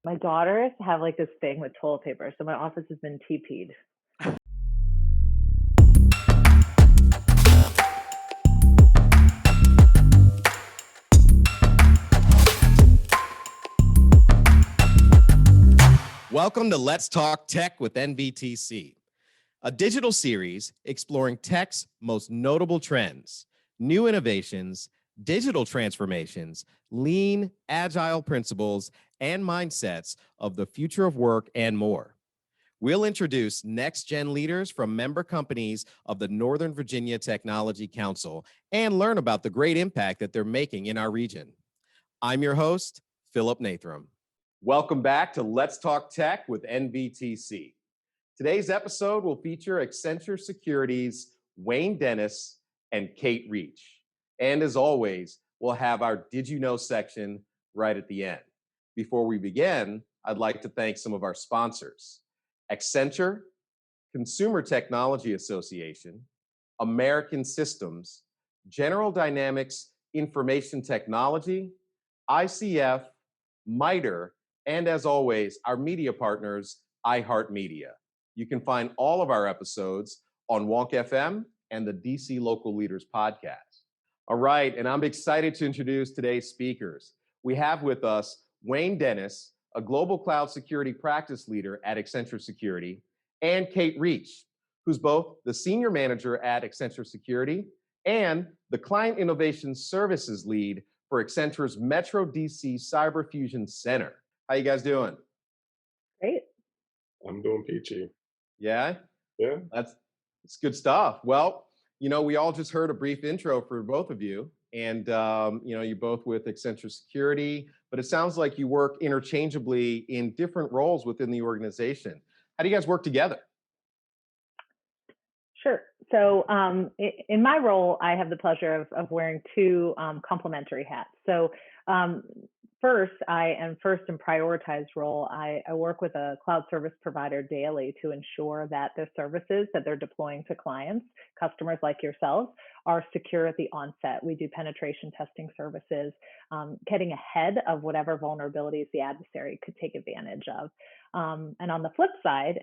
My daughters have like this thing with toilet paper, so my office has been TP'd. Welcome to Let's Talk Tech with NVTC, a digital series exploring tech's most notable trends, new innovations, digital transformations, lean, agile principles, and mindsets of the future of work and more. We'll introduce next-gen leaders from member companies of the Northern Virginia Technology Council and learn about the great impact that they're making in our region. I'm your host, Philip Nathram. Welcome back to Let's Talk Tech with NVTC. Today's episode will feature Accenture Security's Wayne Dennis and Cate Reich. And as always, we'll have our Did You Know section right at the end. Before we begin, I'd like to thank some of our sponsors: Accenture, Consumer Technology Association, American Systems, General Dynamics Information Technology, ICF, MITRE, and as always, our media partners, iHeartMedia. You can find all of our episodes on Wonk FM and the DC Local Leaders podcast. All right, and I'm excited to introduce today's speakers. We have with us Wayne Dennis, a global cloud security practice leader at Accenture Security, and Cate Reich, who's both the senior manager at Accenture Security and the client innovation services lead for Accenture's Metro DC Cyber Fusion Center. How you guys doing? Great. I'm doing peachy. Yeah? Yeah. That's good stuff. Well, we all just heard a brief intro for both of you. And, you're both with Accenture Security, but it sounds like you work interchangeably in different roles within the organization. How do you guys work together? Sure. So in my role, I have the pleasure of wearing two complementary hats. So first in prioritized role, I work with a cloud service provider daily to ensure that the services that they're deploying to clients, customers like yourselves, are secure at the onset. We do penetration testing services, getting ahead of whatever vulnerabilities the adversary could take advantage of. And on the flip side,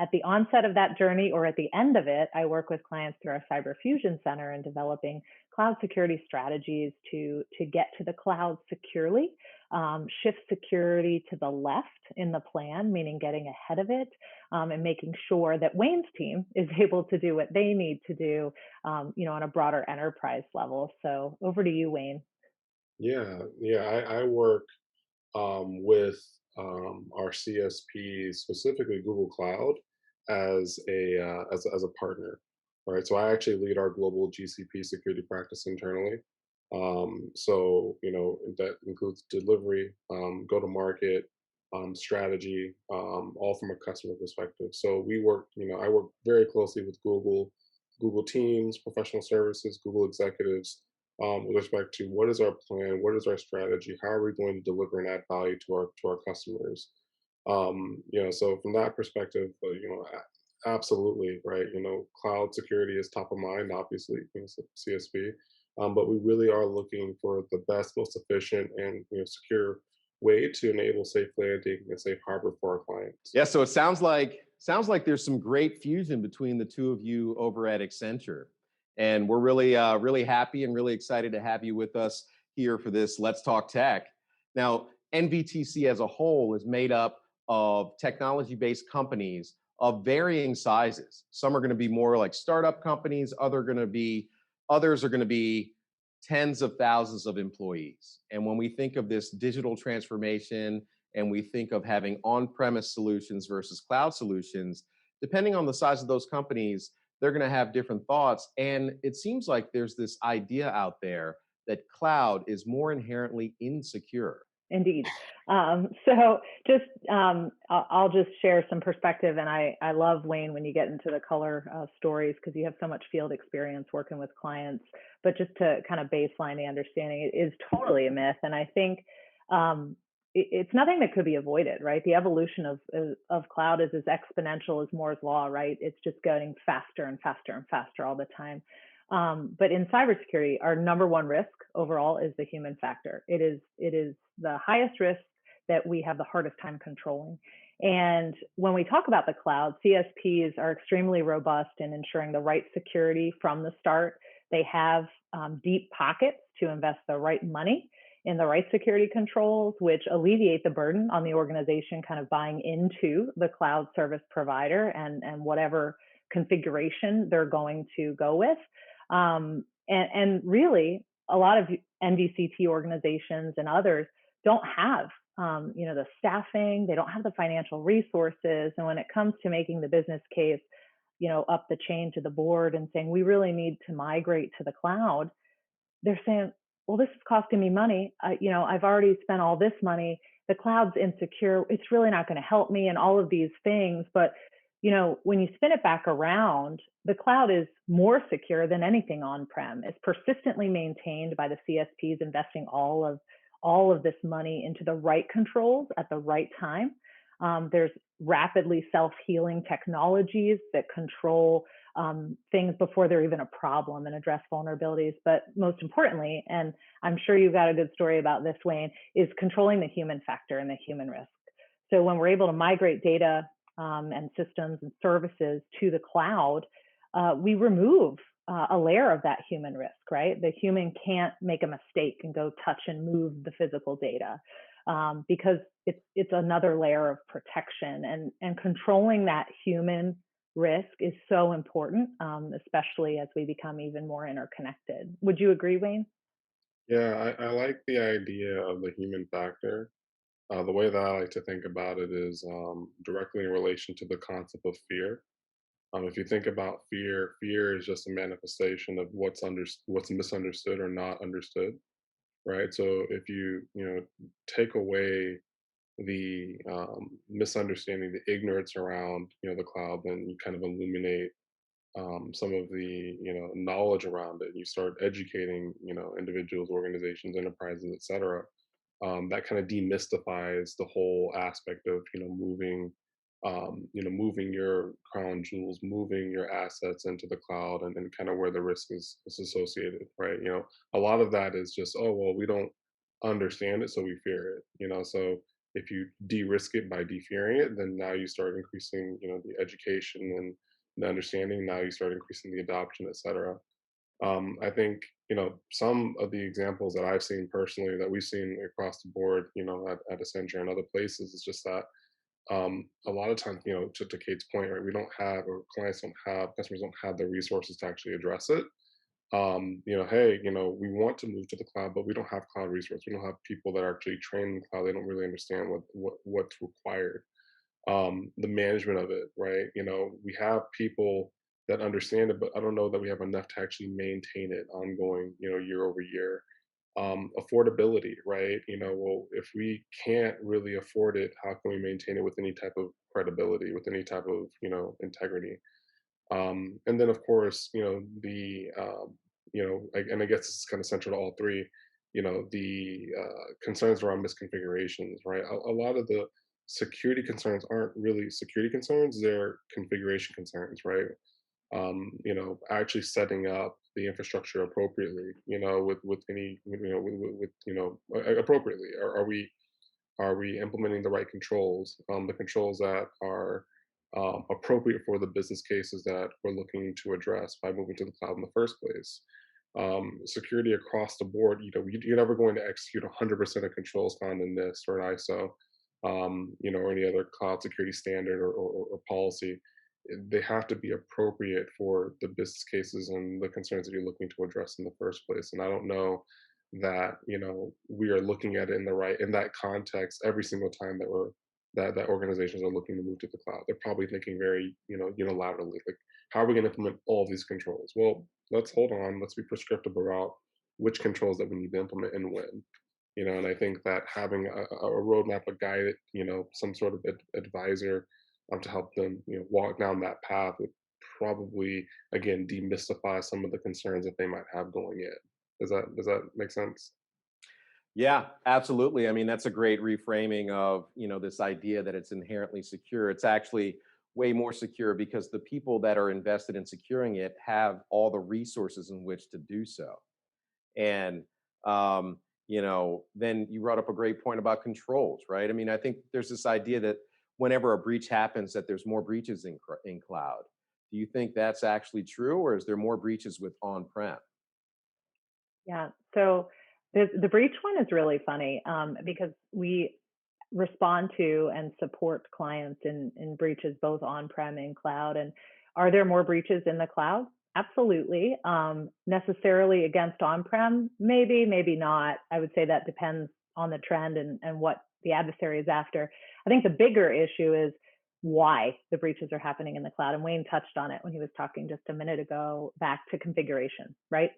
at the onset of that journey or at the end of it, I work with clients through our Cyber Fusion Center in developing cloud security strategies to get to the cloud securely, shift security to the left in the plan, meaning getting ahead of it, and making sure that Wayne's team is able to do what they need to do, on a broader enterprise level. So over to you, Wayne. Yeah. I work with our CSP, specifically Google Cloud, as a partner. Right. So I actually lead our global GCP security practice internally. That includes delivery, go to market, strategy, all from a customer perspective. So I work very closely with Google teams, professional services, Google executives, with respect to what is our plan, what is our strategy, how are we going to deliver and add value to our customers. So from that perspective, absolutely right. Cloud security is top of mind, obviously, CSP, but we really are looking for the best, most efficient, and secure way to enable safe landing and safe harbor for our clients. Yeah, so it sounds like there's some great fusion between the two of you over at Accenture. And we're really happy and really excited to have you with us here for this Let's Talk Tech. Now, NVTC as a whole is made up of technology-based companies of varying sizes. Some are going to be more like startup companies, others are going to be tens of thousands of employees. And when we think of this digital transformation and we think of having on-premise solutions versus cloud solutions, depending on the size of those companies, they're going to have different thoughts. And it seems like there's this idea out there that cloud is more inherently insecure. Indeed. I'll just share some perspective. And I love, Wayne, when you get into the color stories, because you have so much field experience working with clients. But just to kind of baseline the understanding, it is totally a myth. And I think it's nothing that could be avoided, right? The evolution of cloud is as exponential as Moore's law, right? It's just getting faster and faster and faster all the time. But in cybersecurity, our number one risk overall is the human factor. It is the highest risk that we have the hardest time controlling. And when we talk about the cloud, CSPs are extremely robust in ensuring the right security from the start. They have deep pockets to invest the right money in the right security controls, which alleviate the burden on the organization kind of buying into the cloud service provider and whatever configuration they're going to go with. And really, a lot of NVCT organizations and others don't have the staffing, they don't have the financial resources. And when it comes to making the business case, up the chain to the board and saying, we really need to migrate to the cloud, they're saying, well, this is costing me money. I've already spent all this money. The cloud's insecure. It's really not going to help me and all of these things. But, when you spin it back around, the cloud is more secure than anything on-prem. It's persistently maintained by the CSPs investing all of this money into the right controls at the right time. There's rapidly self-healing technologies that control things before they're even a problem and address vulnerabilities. But most importantly, and I'm sure you've got a good story about this, Wayne, is controlling the human factor and the human risk. So when we're able to migrate data and systems and services to the cloud, we remove a layer of that human risk, right? The human can't make a mistake and go touch and move the physical data because it's another layer of protection, and controlling that human risk is so important, especially as we become even more interconnected. Would you agree, Wayne? Yeah, I like the idea of the human factor. The way that I like to think about it is directly in relation to the concept of fear. If you think about fear, fear is just a manifestation of what's misunderstood or not understood, right? So if you take away the misunderstanding, the ignorance around the cloud, then you kind of illuminate some of the knowledge around it. You start educating individuals, organizations, enterprises, etc. That kind of demystifies the whole aspect of moving your crown jewels, moving your assets into the cloud, and kind of where the risk is associated, right? A lot of that is just, oh well, we don't understand it, so we fear it. So if you de-risk it by de-fearing it, then now you start increasing the education and the understanding. Now you start increasing the adoption, etc. I think some of the examples that I've seen personally, that we've seen across the board, at Accenture and other places, is just that a lot of times, to Cate's point, right, we don't have, or customers don't have the resources to actually address it. Hey, we want to move to the cloud, but we don't have cloud resources. We don't have people that are actually trained in the cloud. They don't really understand what's required. The management of it, right? We have people that understand it, but I don't know that we have enough to actually maintain it ongoing, year over year. Affordability, right? Well, if we can't really afford it, how can we maintain it with any type of credibility, with any type of, integrity? And then of course, and I guess this is kind of central to all three, the concerns around misconfigurations, right? A lot of the security concerns aren't really security concerns, they're configuration concerns, right? Actually setting up the infrastructure appropriately, with any, appropriately. Are we implementing the right controls, the controls that are appropriate for the business cases that we're looking to address by moving to the cloud in the first place? Security across the board, you're never going to execute 100% of controls found in NIST or an ISO, or any other cloud security standard or policy. They have to be appropriate for the business cases and the concerns that you're looking to address in the first place. And I don't know that we are looking at it in that context every single time that organizations are looking to move to the cloud. They're probably thinking very unilaterally, like, how are we going to implement all these controls? Well, let's hold on. Let's be prescriptive about which controls that we need to implement and when. And I think that having a roadmap, a guide, some sort of advisor to help them, walk down that path would probably, again, demystify some of the concerns that they might have going in. Does that make sense? Yeah, absolutely. I mean, that's a great reframing of, this idea that it's inherently secure. It's actually way more secure because the people that are invested in securing it have all the resources in which to do so. And, then you brought up a great point about controls, right? I mean, I think there's this idea that whenever a breach happens, that there's more breaches in cloud. Do you think that's actually true, or is there more breaches with on-prem? Yeah. So the breach one is really funny because we respond to and support clients in breaches both on-prem and cloud. And are there more breaches in the cloud? Absolutely. Necessarily against on-prem? Maybe, maybe not. I would say that depends on the trend and what the adversary is after. I think the bigger issue is why the breaches are happening in the cloud. And Wayne touched on it when he was talking just a minute ago, back to configuration, right?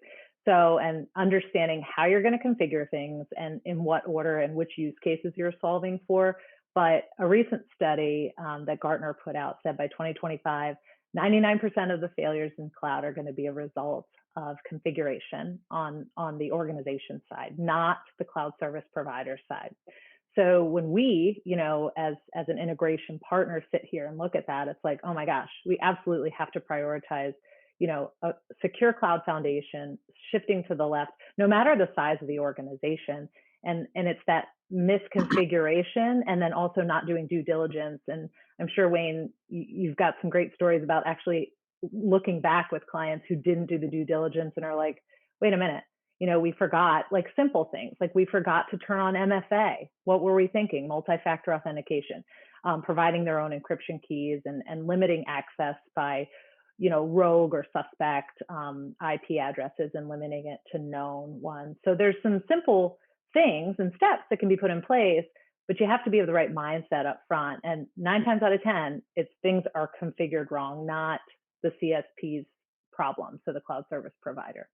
So, and understanding how you're going to configure things and in what order and which use cases you're solving for. But a recent study that Gartner put out said by 2025, 99% of the failures in cloud are going to be a result of configuration on the organization side, not the cloud service provider side. So when we, as an integration partner sit here and look at that, it's like, oh my gosh, we absolutely have to prioritize, a secure cloud foundation, shifting to the left, no matter the size of the organization. And it's that misconfiguration and then also not doing due diligence. And I'm sure, Wayne, you've got some great stories about actually looking back with clients who didn't do the due diligence and are like, wait a minute, we forgot like simple things, like we forgot to turn on MFA. What were we thinking? Multi-factor authentication, providing their own encryption keys and limiting access by, rogue or suspect IP addresses and limiting it to known ones. So there's some simple things and steps that can be put in place, but you have to be of the right mindset up front. And 9 times out of 10, it's things are configured wrong, not the CSP's problem, so the cloud service provider.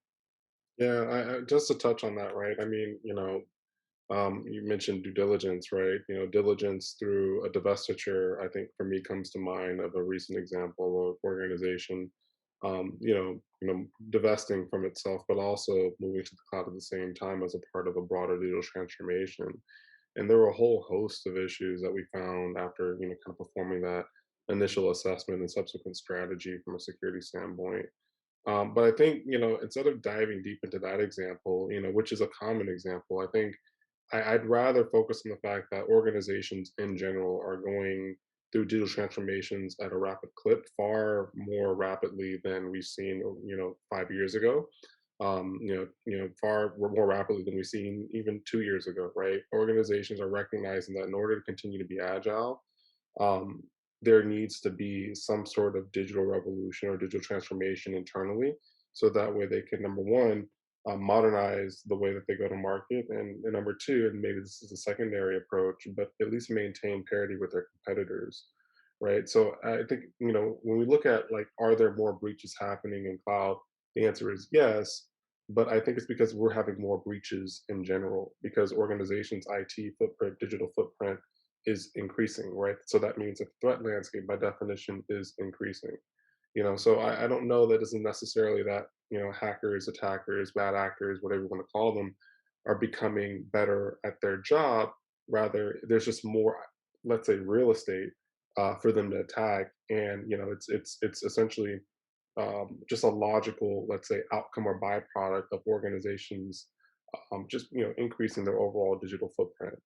Yeah, just to touch on that, right? I mean, you mentioned due diligence, right? Diligence through a divestiture, I think for me comes to mind of a recent example of organization, divesting from itself, but also moving to the cloud at the same time as a part of a broader digital transformation. And there were a whole host of issues that we found after, kind of performing that initial assessment and subsequent strategy from a security standpoint. But I think, instead of diving deep into that example, which is a common example, I think I'd rather focus on the fact that organizations in general are going through digital transformations at a rapid clip, far more rapidly than we've seen, 5 years ago. Far more rapidly than we've seen even 2 years ago, right? Organizations are recognizing that in order to continue to be agile, um, there needs to be some sort of digital revolution or digital transformation internally, so that way they can, number one, modernize the way that they go to market, and number two, and maybe this is a secondary approach, but at least maintain parity with their competitors, right? So I think, when we look at like, are there more breaches happening in cloud? The answer is yes, but I think it's because we're having more breaches in general because organizations' IT footprint, digital footprint is increasing, right? So that means that the threat landscape by definition is increasing. So I don't know that isn't necessarily that, hackers, attackers, bad actors, whatever you want to call them, are becoming better at their job. Rather, there's just more, let's say, real estate for them to attack, and it's essentially just a logical, let's say, outcome or byproduct of organizations just increasing their overall digital footprint.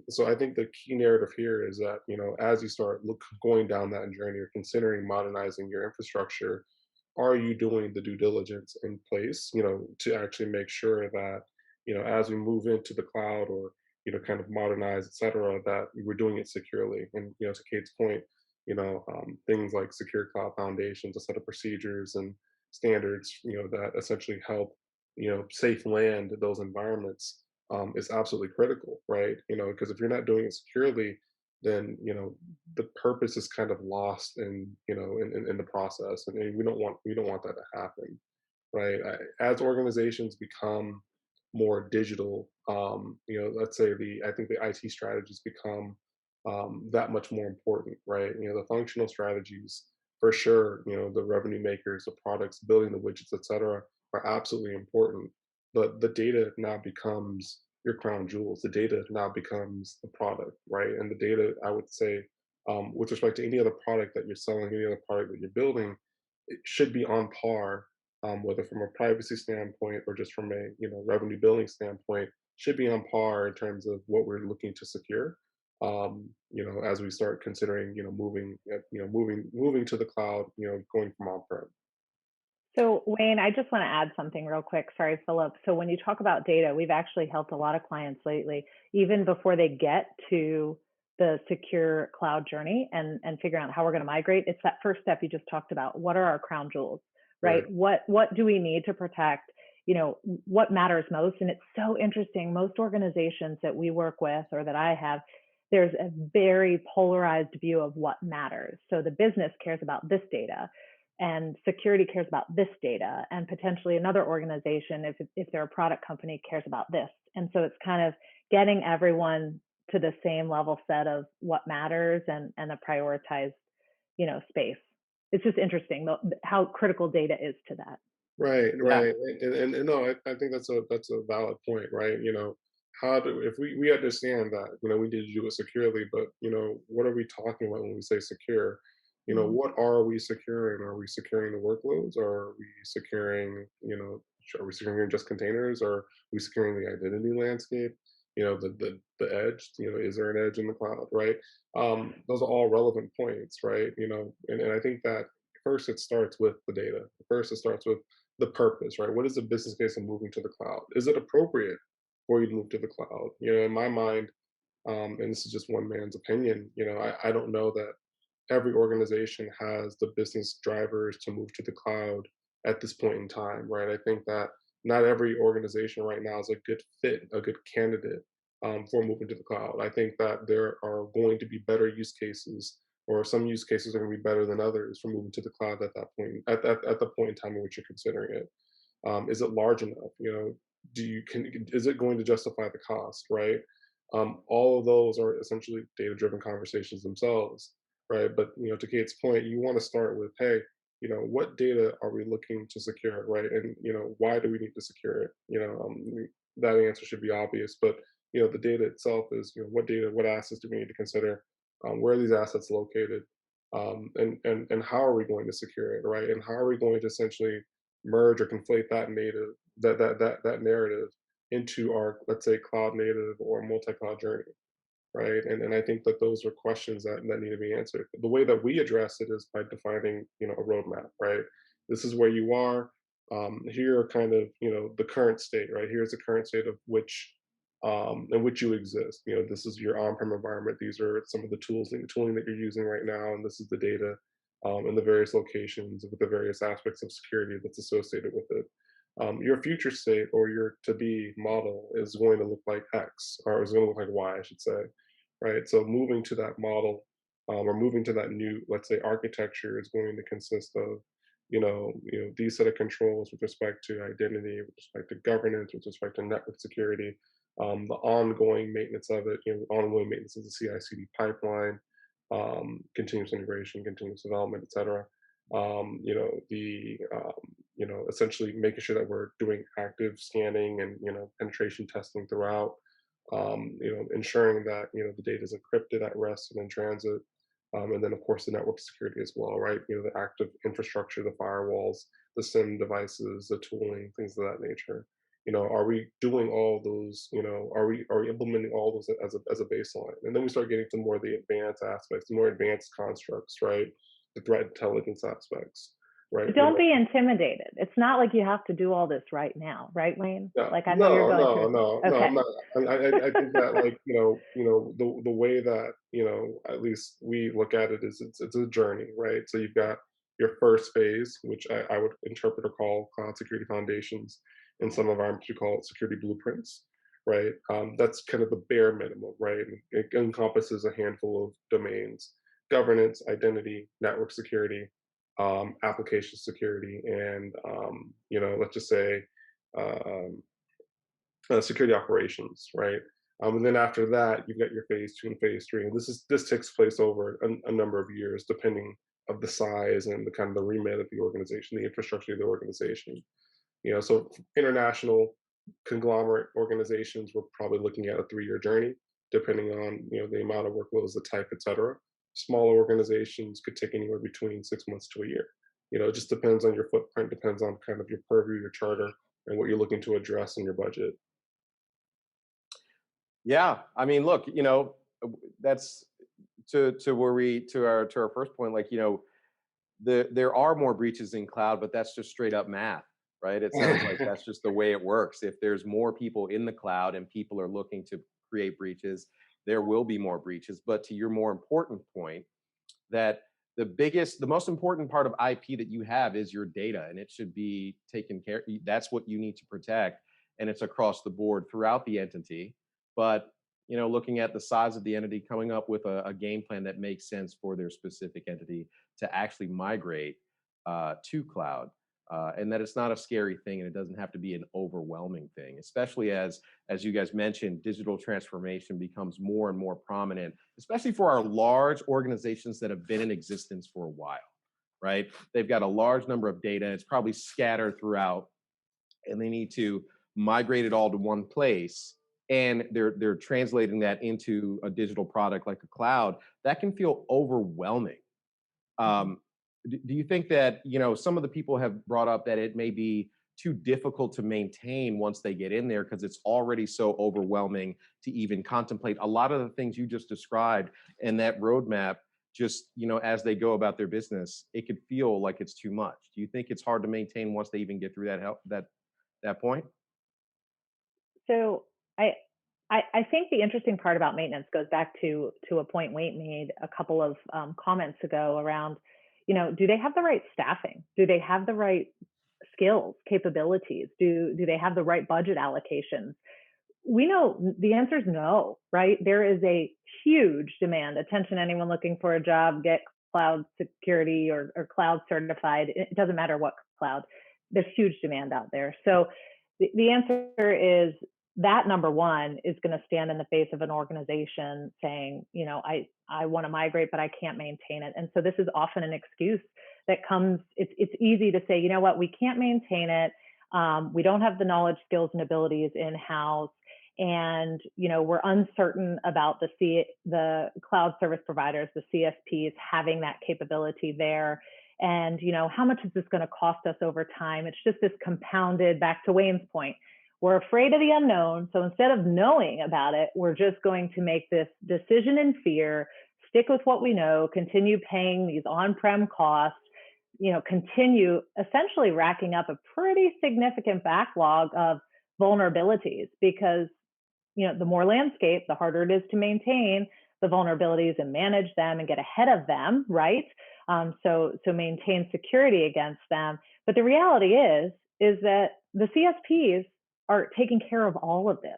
So I think the key narrative here is that, as you start going down that journey or considering modernizing your infrastructure, are you doing the due diligence in place, to actually make sure that, as we move into the cloud or, kind of modernize, et cetera, that we're doing it securely. And, to Kate's point, things like secure cloud foundations, a set of procedures and standards, that essentially help, safe land those environments is absolutely critical, right? Because if you're not doing it securely, then the purpose is kind of lost in the process, and we don't want that to happen, right? As organizations become more digital, let's say I think the IT strategies become that much more important, right? The functional strategies for sure, the revenue makers, the products, building the widgets, etc., are absolutely important. But the data now becomes your crown jewels. The data now becomes the product, right? And the data, I would say, with respect to any other product that you're selling, any other product that you're building, it should be on par, whether from a privacy standpoint or just from a revenue billing standpoint, should be on par in terms of what we're looking to secure. As we start considering, moving to the cloud, going from on-prem. So, Wayne, I just want to add something real quick. Sorry, Philip. So, when you talk about data, we've actually helped a lot of clients lately, even before they get to the secure cloud journey and figuring out how we're going to migrate. It's that first step you just talked about. What are our crown jewels, right? Right. What do we need to protect? What matters most? And it's so interesting. Most organizations that we work with or that I have, there's a very polarized view of what matters. So the business cares about this data and security cares about this data, and potentially another organization, if they're a product company, cares about this. And so it's kind of getting everyone to the same level set of what matters and a prioritized space. It's just interesting how critical data is to that. Right, Yeah. right, and no, I think that's a valid point, right? How do if we understand that we need to do it securely, but what are we talking about when we say secure? Mm. What are we securing? Are we securing the workloads? Or are we securing are we securing just containers? Or are we securing the identity landscape? The edge. Is there an edge in the cloud? Right. Those are all relevant points, right? And I think that first it starts with the data. First it starts with the purpose, right? What is the business case of moving to the cloud? Is it appropriate for you to move to the cloud? In my mind, and this is just one man's opinion, I don't know that every organization has the business drivers to move to the cloud at this point in time, right? I think that not every organization right now is a good fit, a good candidate for moving to the cloud. I think that there are going to be better use cases, or some use cases are going to be better than others for moving to the cloud at that point, at the point in time in which you're considering it. Is it large enough? Is it going to justify the cost, right? All of those are essentially data-driven conversations themselves, right? But to Kate's point, you want to start with, hey, what data are we looking to secure, right? And why do we need to secure it? That answer should be obvious, but the data itself is, what data, what assets do we need to consider? Where are these assets located? And how are we going to secure it, right? And how are we going to essentially merge or conflate that narrative into our, let's say, cloud native or multi-cloud journey, right? And I think that those are questions that need to be answered. The way that we address it is by defining, a roadmap, right? This is where you are. Here are kind of, the current state, right? Here's the current state of which in which you exist. This is your on-prem environment. These are some of the tooling that you're using right now, and this is the data and the various locations with the various aspects of security that's associated with it. Your future state or your to be model is going to look like X, or is going to look like Y, I should say, right? So moving to that model or moving to that new, let's say, architecture is going to consist of, these set of controls with respect to identity, with respect to governance, with respect to network security, the ongoing maintenance of it, ongoing maintenance of the CI/CD pipeline, continuous integration, continuous development, et cetera. Essentially making sure that we're doing active scanning and penetration testing throughout. Ensuring that the data is encrypted at rest and in transit, and then of course the network security as well, right? The active infrastructure, the firewalls, the SIM devices, the tooling, things of that nature. Are we doing all those? Are we implementing all those as a baseline? And then we start getting to more of the advanced aspects, the more advanced constructs, right? The threat intelligence aspects, right? But don't be intimidated. It's not like you have to do all this right now, right, Wayne? Yeah, Like I know you're no, going no, through. no, no. I'm Okay. not. I think that like the way that at least we look at it is it's a journey, right? So you've got your first phase, which I would interpret or call cloud security foundations. In some environments, we call it security blueprints, right? That's kind of the bare minimum, right? It encompasses a handful of domains: governance, identity, network security, application security, and let's just say um, security operations, right? And then after that, you've got your phase two and phase three, and this takes place over a number of years, depending of the size and the kind of the remit of the organization, the infrastructure of the organization. So international conglomerate organizations, we're probably looking at a 3-year journey, depending on the amount of workloads, the type, et cetera. Smaller organizations could take anywhere between 6 months to a year. It just depends on your footprint, depends on kind of your purview, your charter, and what you're looking to address in your budget. Yeah, I mean, look, that's to where we to our first point. Like, there are more breaches in cloud, but that's just straight up math, right? It sounds like that's just the way it works. If there's more people in the cloud and people are looking to create breaches, there will be more breaches. But to your more important point, that the most important part of IP that you have is your data, and it should be taken care. That's what you need to protect, and it's across the board throughout the entity. But looking at the size of the entity, coming up with a game plan that makes sense for their specific entity to actually migrate to cloud, and that it's not a scary thing, and it doesn't have to be an overwhelming thing, especially as you guys mentioned, digital transformation becomes more and more prominent, especially for our large organizations that have been in existence for a while, right? They've got a large number of data, it's probably scattered throughout, and they need to migrate it all to one place. And they're translating that into a digital product like a cloud. That can feel overwhelming. um, do you think that, some of the people have brought up that it may be too difficult to maintain once they get in there because it's already so overwhelming to even contemplate a lot of the things you just described, and that roadmap, just, as they go about their business, it could feel like it's too much. Do you think it's hard to maintain once they even get through that point? So I, I think the interesting part about maintenance goes back to a point Wayne made a couple of comments ago around, do they have the right staffing? Do they have the right skills, capabilities? Do they have the right budget allocations? We know the answer is no, right? There is a huge demand. Attention, anyone looking for a job, get cloud security or cloud certified. It doesn't matter what cloud. There's huge demand out there. So the answer is that number one is going to stand in the face of an organization saying, I want to migrate, but I can't maintain it. And so this is often an excuse that comes, it's easy to say, you know what, we can't maintain it. We don't have the knowledge, skills, and abilities in-house. And, we're uncertain about the cloud service providers, the CSPs having that capability there. And, how much is this going to cost us over time? It's just this compounded, back to Wayne's point. We're afraid of the unknown. So instead of knowing about it, we're just going to make this decision in fear, stick with what we know, continue paying these on-prem costs, continue essentially racking up a pretty significant backlog of vulnerabilities, because the more landscape, the harder it is to maintain the vulnerabilities and manage them and get ahead of them, right? So maintain security against them. But the reality is that the CSPs are taking care of all of this.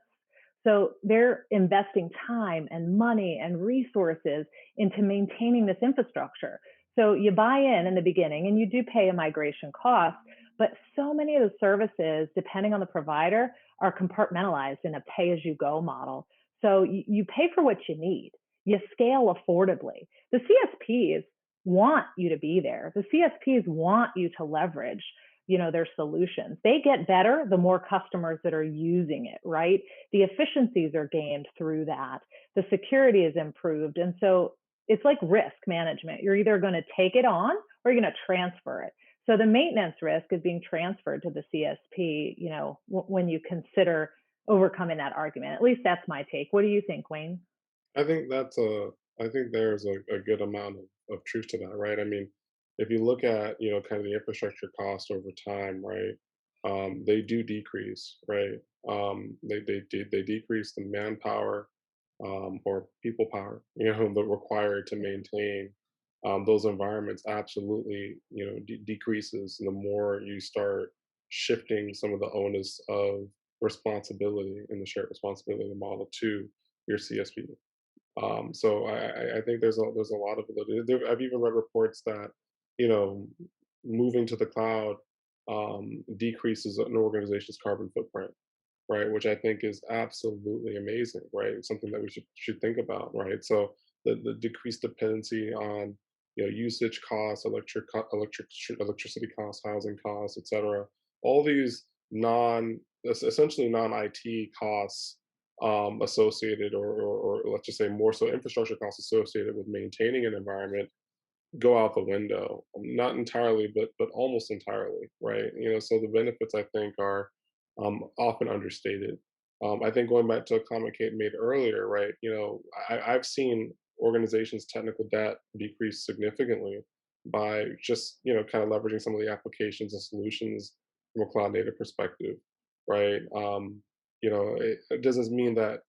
So they're investing time and money and resources into maintaining this infrastructure. So you buy in the beginning and you do pay a migration cost, but so many of the services, depending on the provider, are compartmentalized in a pay-as-you-go model. So you pay for what you need. You scale affordably. The CSPs want you to be there. The CSPs want you to leverage, their solutions. They get better the more customers that are using it, right? The efficiencies are gained through that. The security is improved. And so it's like risk management. You're either going to take it on or you're going to transfer it. So the maintenance risk is being transferred to the CSP, when you consider overcoming that argument. At least that's my take. What do you think, Wayne? I think I think there's a good amount of truth to that, right? I mean, if you look at, kind of the infrastructure cost over time, right, they do decrease, right? They decrease the manpower, or people power, that required to maintain those environments. Absolutely, decreases the more you start shifting some of the onus of responsibility in the shared responsibility model to your CSP. So I think there's a lot of validity. I've even read reports that, you know moving to the cloud decreases an organization's carbon footprint, right? Which I think is absolutely amazing, right? It's something that we should think about, right? So the decreased dependency on, usage costs, electricity costs, housing costs, etc. All these essentially non IT costs, associated, or let's just say more so infrastructure costs associated with maintaining an environment, go out the window. Not entirely, but almost entirely, right? So the benefits, I think, are often understated. I think going back to a comment Kate made earlier, right? I've seen organizations' technical debt decrease significantly by just kind of leveraging some of the applications and solutions from a cloud native perspective, right? It doesn't mean that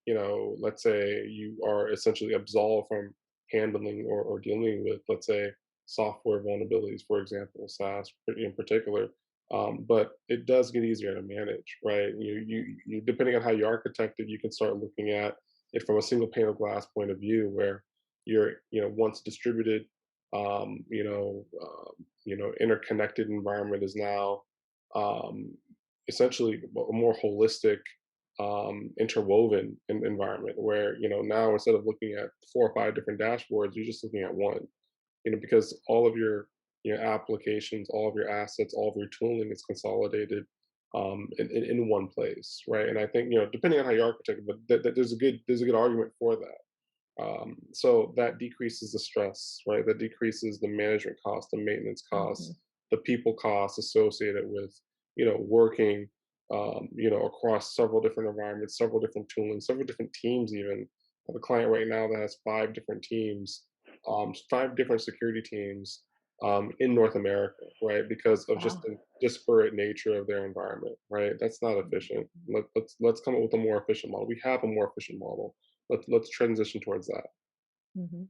let's say you are essentially absolved from handling or dealing with, let's say, software vulnerabilities, for example, SaaS in particular. But it does get easier to manage, right? You depending on how you architect it, you can start looking at it from a single pane of glass point of view, where you're once distributed, interconnected environment is now um, essentially a more holistic, interwoven environment, where now instead of looking at 4 or 5 different dashboards, you're just looking at one, because all of your applications, all of your assets, all of your tooling is consolidated in one place, right? And I think depending on how you architect it, but there's a good argument for that. So that decreases the stress, right? That decreases the management cost, the maintenance Hmm. costs, the people costs associated with working across several different environments, several different tooling, several different teams. Even I have a client right now that has 5 different teams, 5 different security teams in North America, right? Because of just Wow. the disparate nature of their environment, right? That's not efficient. Let's come up with a more efficient model. We have a more efficient model. Let's transition towards that. Hmm.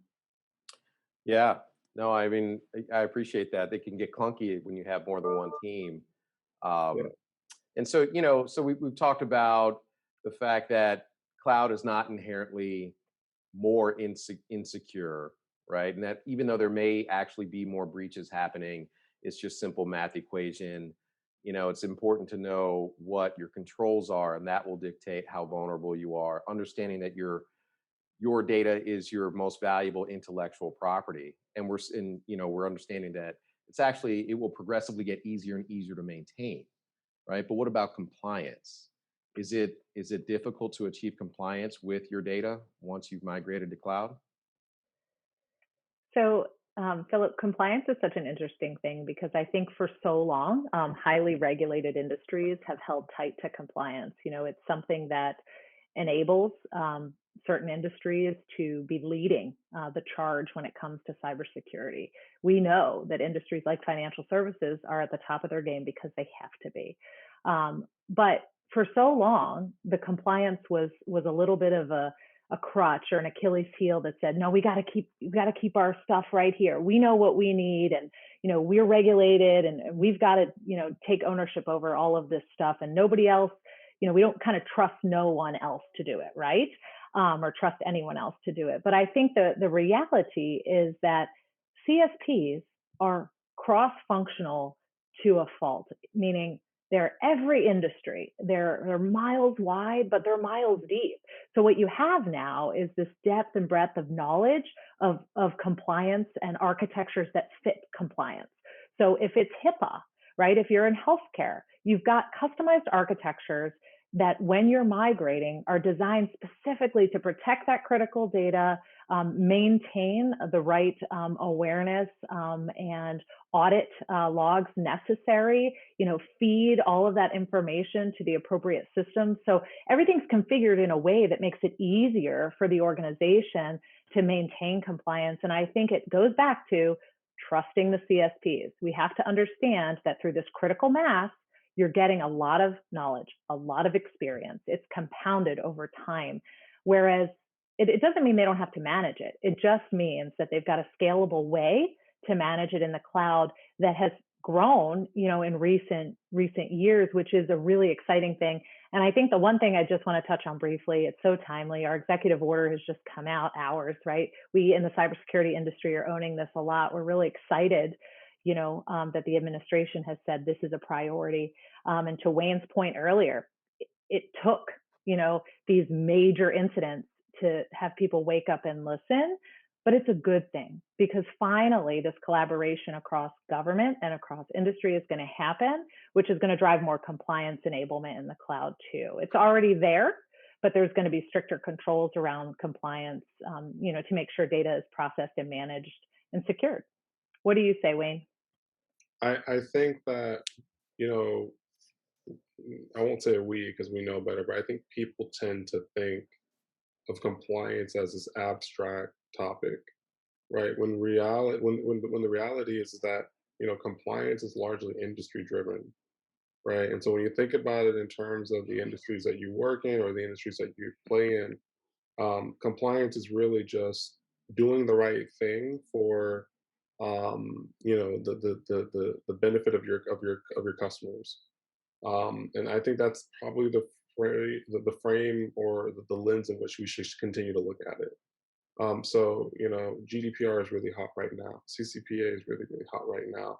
Yeah. No, I mean, I appreciate that. They can get clunky when you have more than one team. Yeah. Um, and so, so we've talked about the fact that cloud is not inherently more insecure, right? And that even though there may actually be more breaches happening, it's just simple math equation. It's important to know what your controls are, and that will dictate how vulnerable you are. Understanding that your data is your most valuable intellectual property, and we're understanding that it will progressively get easier and easier to maintain, right? But what about compliance? Is it difficult to achieve compliance with your data once you've migrated to cloud? So, Philip, compliance is such an interesting thing because I think for so long, highly regulated industries have held tight to compliance. It's something that enables certain industries to be leading the charge when it comes to cybersecurity. We know that industries like financial services are at the top of their game because they have to be. But for so long, the compliance was a little bit of a crutch or an Achilles heel that said, no, we got to keep our stuff right here. We know what we need, and we're regulated, and we've got to take ownership over all of this stuff, and nobody else. We don't kind of trust no one else to do it, right? Or trust anyone else to do it. But I think the reality is that CSPs are cross-functional to a fault, meaning they're every industry. They're miles wide, but they're miles deep. So what you have now is this depth and breadth of knowledge of compliance and architectures that fit compliance. So if it's HIPAA, right? If you're in healthcare, you've got customized architectures that when you're migrating are designed specifically to protect that critical data, maintain the right awareness and audit logs necessary, feed all of that information to the appropriate systems. So everything's configured in a way that makes it easier for the organization to maintain compliance. And I think it goes back to trusting the CSPs. We have to understand that through this critical mass, you're getting a lot of knowledge, a lot of experience. It's compounded over time. Whereas it doesn't mean they don't have to manage it. It just means that they've got a scalable way to manage it in the cloud that has grown, in recent years, which is a really exciting thing. And I think the one thing I just want to touch on briefly, it's so timely. Our executive order has just come out, ours, right? We in the cybersecurity industry are owning this a lot. We're really excited, that the administration has said this is a priority. And to Wayne's point earlier, it took, these major incidents to have people wake up and listen. But it's a good thing because finally this collaboration across government and across industry is going to happen, which is going to drive more compliance enablement in the cloud too. It's already there, but there's going to be stricter controls around compliance, to make sure data is processed and managed and secured. What do you say, Wayne? I think that you know I won't say we because we know better, but I think people tend to think of compliance as this abstract topic, right? When the reality is that compliance is largely industry driven, right? And so when you think about it in terms of the industries that you work in or the industries that you play in, compliance is really just doing the right thing for the benefit of your customers. And I think that's probably the frame or the lens in which we should continue to look at it. So, GDPR is really hot right now. CCPA is really, really hot right now.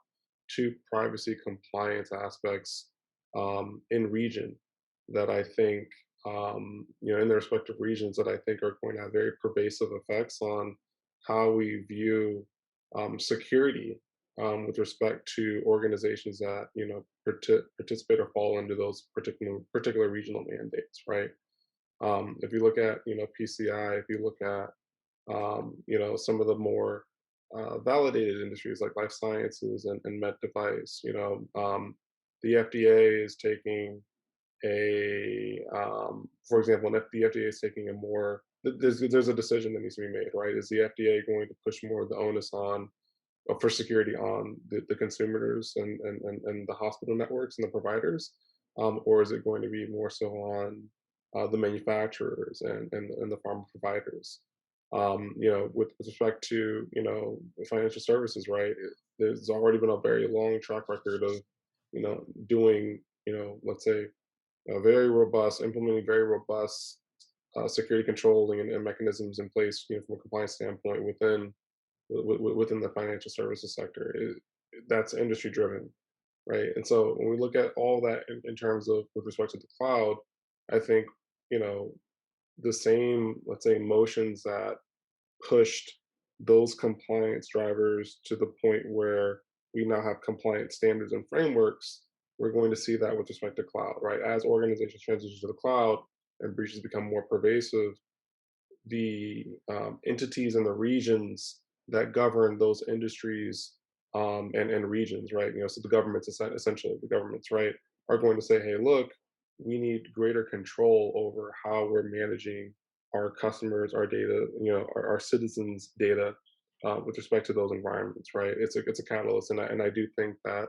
Two privacy compliance aspects in region that I think, in their respective regions that I think are going to have very pervasive effects on how we view security with respect to organizations that, participate or fall under those particular regional mandates, right? If you look at, PCI, if you look at some of the more validated industries like life sciences and med device. The FDA is taking for example, the FDA is taking a more. There's a decision that needs to be made, right? Is the FDA going to push more of the onus on for security on the consumers and the hospital networks and the providers, or is it going to be more so on the manufacturers and the pharma providers? With respect to financial services, right? There's already been a very long track record of doing let's say implementing very robust security controlling and mechanisms in place from a compliance standpoint within the financial services sector. That's industry driven, right? And so when we look at all that in terms of with respect to the cloud, I think the same, let's say, motions that pushed those compliance drivers to the point where we now have compliance standards and frameworks, we're going to see that with respect to cloud, right? As organizations transition to the cloud and breaches become more pervasive, the entities and the regions that govern those industries and regions, right? So the governments, essentially the governments, right, are going to say, hey, look, we need greater control over how we're managing our customers, our data, our citizens' data with respect to those environments, right? It's a catalyst, and I do think that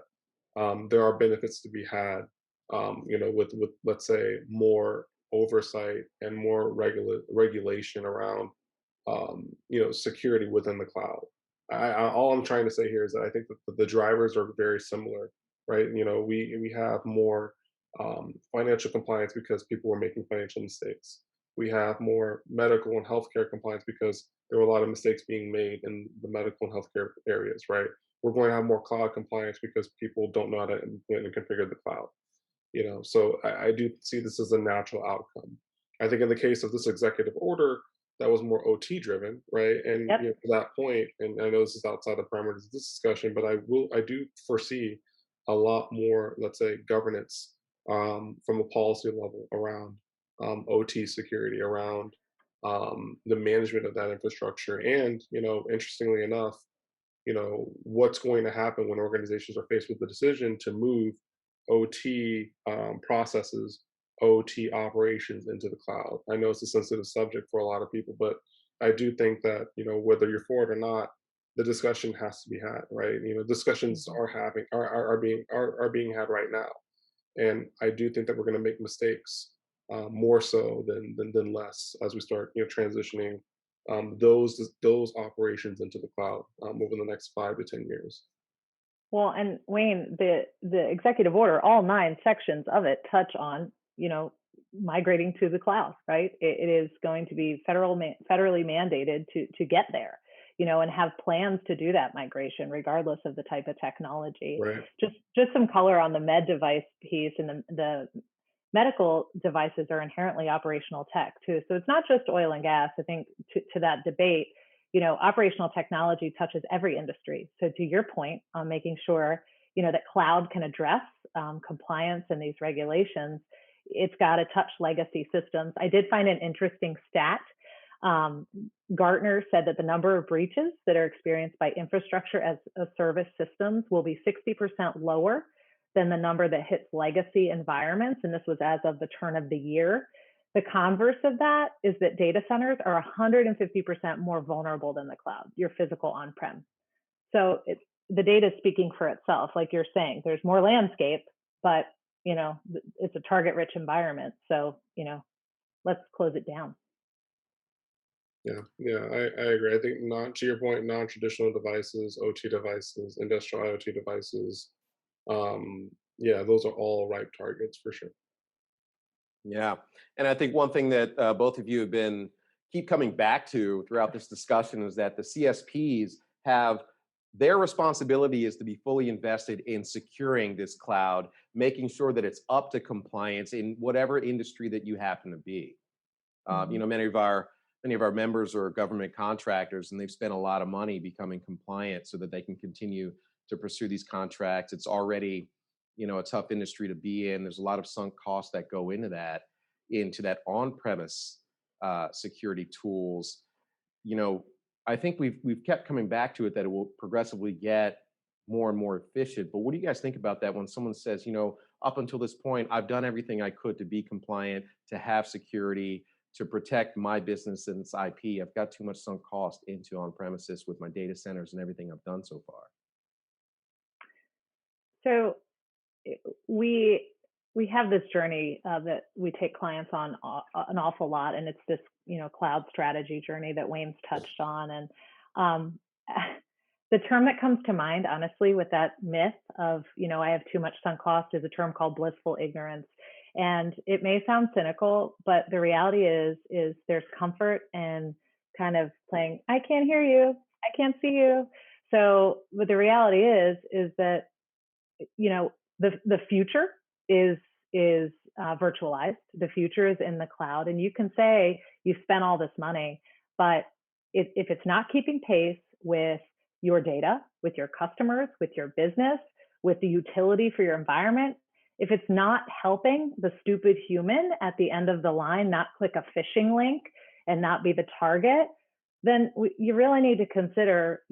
there are benefits to be had, with let's say more oversight and more regulation around security within the cloud. All I'm trying to say here is that I think that the drivers are very similar, right? We have more financial compliance because people were making financial mistakes. We have more medical and healthcare compliance because there were a lot of mistakes being made in the medical and healthcare areas, right? We're going to have more cloud compliance because people don't know how to implement and configure the cloud. So I do see this as a natural outcome. I think in the case of this executive order, that was more OT driven, right? And Yep. to that point, and I know this is outside the parameters of this discussion, but I do foresee a lot more, let's say, governance from a policy level around OT security, around the management of that infrastructure, and interestingly enough, what's going to happen when organizations are faced with the decision to move OT processes, OT operations into the cloud. I know it's a sensitive subject for a lot of people, but I do think that whether you're for it or not, the discussion has to be had, right? Discussions Mhm. are being had right now, and I do think that we're going to make mistakes more so than less as we start transitioning those operations into the cloud over the next 5 to 10 years. Well, and Wayne, the executive order, all 9 sections of it touch on, migrating to the cloud, right? It is going to be federally mandated to get there, and have plans to do that migration regardless of the type of technology. Right. Just some color on the med device piece, and the medical devices are inherently operational tech too. So it's not just oil and gas. I think to that debate, operational technology touches every industry. So to your point on making sure, that cloud can address compliance and these regulations, it's got to touch legacy systems. I did find an interesting stat. Gartner said that the number of breaches that are experienced by infrastructure as a service systems will be 60% lower than the number that hits legacy environments. And this was as of the turn of the year. The converse of that is that data centers are 150% more vulnerable than the cloud, your physical on-prem. So the data is speaking for itself. Like you're saying, there's more landscape, but it's a target-rich environment. So let's close it down. Yeah, I agree. I think not to your point, non-traditional devices, OT devices, industrial IoT devices, yeah, those are all ripe targets for sure. Yeah. And I think one thing that both of you have been keep coming back to throughout this discussion is that the CSPs have their responsibility is to be fully invested in securing this cloud, making sure that it's up to compliance in whatever industry that you happen to be. Many of our members are government contractors, and they've spent a lot of money becoming compliant so that they can continue to pursue these contracts. It's already, a tough industry to be in. There's a lot of sunk costs that go into that on-premise security tools. I think we've kept coming back to it that it will progressively get more and more efficient. But what do you guys think about that when someone says, up until this point, I've done everything I could to be compliant, to have security, to protect my business and its IP. I've got too much sunk cost into on-premises with my data centers and everything I've done so far. So we have this journey that we take clients on an awful lot, and it's this cloud strategy journey that Wayne's touched on. And the term that comes to mind, honestly, with that myth of I have too much sunk cost, is a term called blissful ignorance. And it may sound cynical, but the reality is there's comfort in kind of playing, I can't hear you, I can't see you. So, but the reality is that the future is virtualized. The future is in the cloud, and you can say you spent all this money, but if it's not keeping pace with your data, with your customers, with your business, with the utility for your environment, if it's not helping the stupid human at the end of the line not click a phishing link and not be the target, then you really need to consider,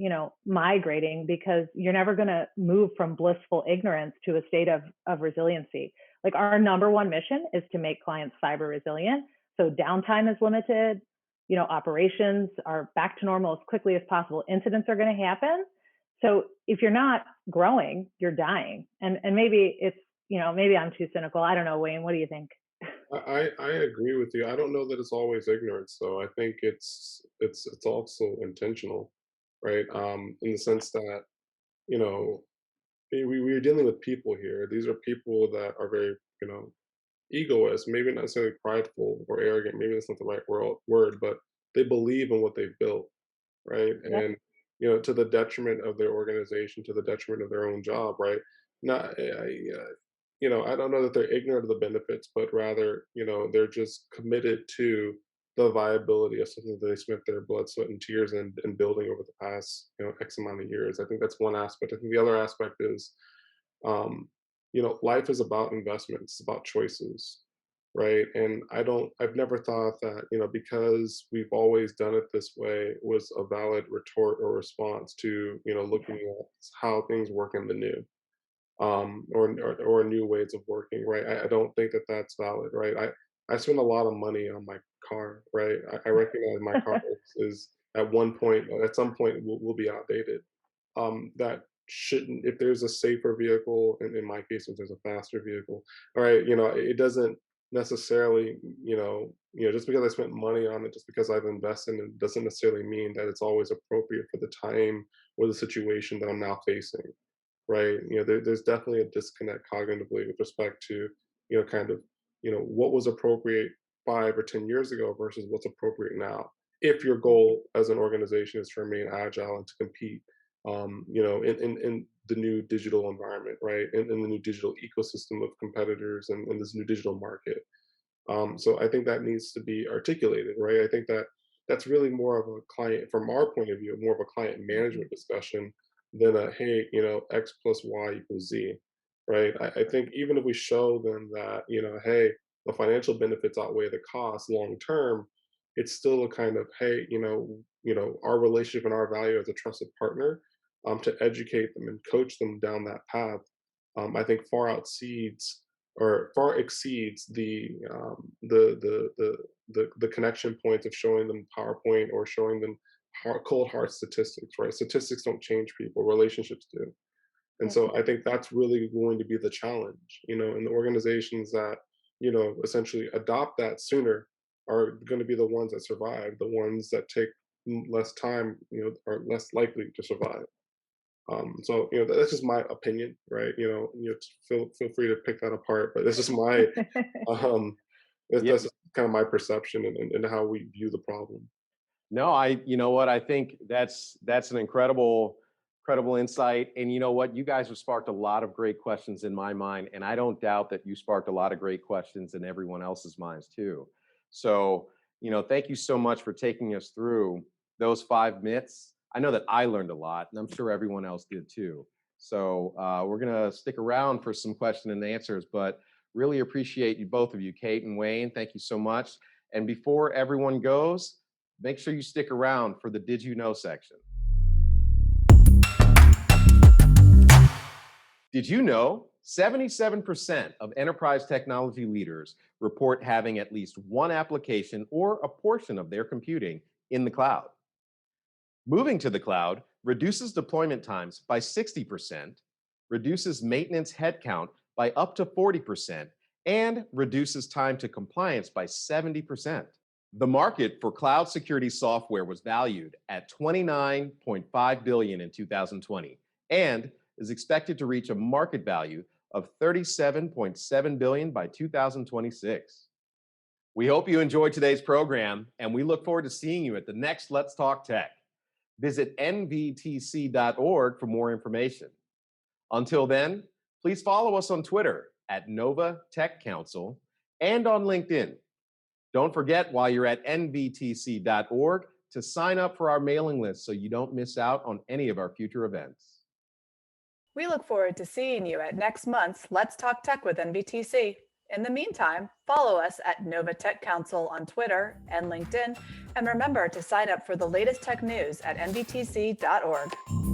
migrating, because you're never going to move from blissful ignorance to a state of resiliency. Like, our number one mission is to make clients cyber resilient. So downtime is limited, operations are back to normal as quickly as possible. Incidents are going to happen. So if you're not growing, you're dying. And maybe it's, maybe I'm too cynical. I don't know, Wayne, what do you think? I agree with you. I don't know that it's always ignorance, though. I think it's also intentional, right? In the sense that we're dealing with people here. These are people that are very egoist, maybe not necessarily prideful or arrogant. Maybe that's not the right word, but they believe in what they've built, right? Yep. And to the detriment of their organization, to the detriment of their own job, right? Not I don't know that they're ignorant of the benefits, but rather, they're just committed to the viability of something that they spent their blood, sweat, and tears in building over the past, X amount of years. I think that's one aspect. I think the other aspect is, life is about investments, it's about choices, right? And I've never thought that, because we've always done it this way was a valid retort or response to, looking at how things work in the new. Or new ways of working, right? I don't think that that's valid, right? I spend a lot of money on my car, right? I recognize my car is at some point will be outdated. That shouldn't, if there's a safer vehicle, and in my case, if there's a faster vehicle, all right, it doesn't necessarily, just because I spent money on it, just because I've invested in it, doesn't necessarily mean that it's always appropriate for the time or the situation that I'm now facing. Right? There's definitely a disconnect cognitively with respect to, kind of, what was appropriate 5 or 10 years ago versus what's appropriate now. If your goal as an organization is to remain agile and to compete, in the new digital environment, right? In the new digital ecosystem of competitors and in this new digital market. So I think that needs to be articulated, right? I think that that's really more of a client, from our point of view, more of a client management discussion than a, hey, X plus Y equals Z, right? I think even if we show them that, hey, the financial benefits outweigh the costs long term, it's still a kind of, hey, our relationship and our value as a trusted partner, to educate them and coach them down that path, I think far exceeds the connection points of showing them PowerPoint or showing them cold hard statistics, right? Statistics don't change people, relationships do. And Yep. so I think that's really going to be the challenge, and the organizations that, essentially adopt that sooner are going to be the ones that survive. The ones that take less time, are less likely to survive. So that's just my opinion, right? Feel free to pick that apart, but this is my um, Yeah. that's just kind of my perception and how we view the problem. No, you know what? I think that's an incredible insight. And you know what? You guys have sparked a lot of great questions in my mind, and I don't doubt that you sparked a lot of great questions in everyone else's minds too. So, thank you so much for taking us through those 5 myths. I know that I learned a lot, and I'm sure everyone else did too. So, we're gonna stick around for some question and answers, but really appreciate you both of you, Cate and Wayne. Thank you so much. And before everyone goes, make sure you stick around for the Did You Know section. Did you know 77% of enterprise technology leaders report having at least one application or a portion of their computing in the cloud? Moving to the cloud reduces deployment times by 60%, reduces maintenance headcount by up to 40%, and reduces time to compliance by 70%. The market for cloud security software was valued at $29.5 billion in 2020 and is expected to reach a market value of $37.7 billion by 2026. We hope you enjoyed today's program, and we look forward to seeing you at the next Let's Talk Tech. Visit nvtc.org for more information. Until then, please follow us on Twitter at Nova Tech Council and on LinkedIn. Don't forget, while you're at nvtc.org, to sign up for our mailing list so you don't miss out on any of our future events. We look forward to seeing you at next month's Let's Talk Tech with NVTC. In the meantime, follow us at Nova Tech Council on Twitter and LinkedIn, and remember to sign up for the latest tech news at nvtc.org.